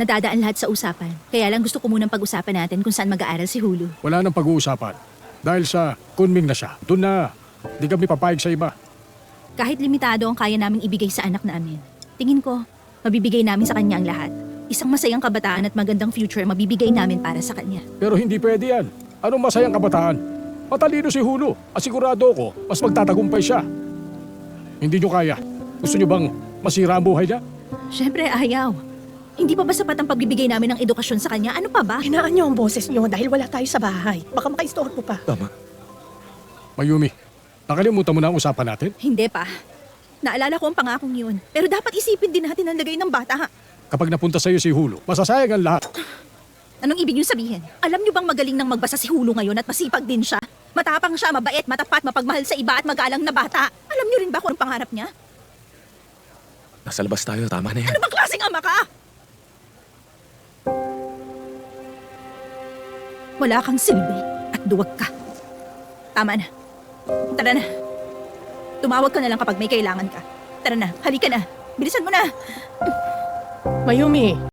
Nadadaan lahat sa usapan. Kaya lang gusto ko munang pag-usapan natin kung saan mag-aaral si Hulu. Wala nang pag-uusapan. Dahil sa Kunming na siya, doon na. Di kami papayag sa iba. Kahit limitado ang kaya naming ibigay sa anak namin, tingin ko, mabibigay namin sa kanya ang lahat. Isang masayang kabataan at magandang future mabibigay namin para sa kanya. Pero hindi pwede yan. Anong masayang kabataan? Matalino si Hulu. Asigurado ko, mas magtatagumpay siya. Hindi nyo kaya. Gusto nyo bang masira ang buhay niya? Siyempre, ayaw. Hindi pa ba sapat ang pagbibigay namin ng edukasyon sa kanya? Ano pa ba? Hinaan niyo ang boses niyo dahil wala tayo sa bahay. Baka makaistorbo pa. Tama. Mayumi, nakalimutan mo na ang usapan natin? Hindi pa. Naalala ko ang pangakong yun. Pero dapat isipin din natin ang lagay ng bata. Kapag napunta sa'yo si Hulu, masasayang ang lahat. Anong ibig niyo sabihin? Alam niyo bang magaling nang magbasa si Hulu ngayon at masipag din siya? Matapang siya, mabait, matapat, mapagmahal sa iba at magalang na bata. Alam niyo rin ba kung anong pangarap niya? Nasa labas tayo, tama na yan. Ano bang klaseng ama ka? Wala kang silbi at duwag ka. Tama na. Tara na. Tumawag ka na lang kapag may kailangan ka. Tara na, halika na. Bilisan mo na. Mayumi,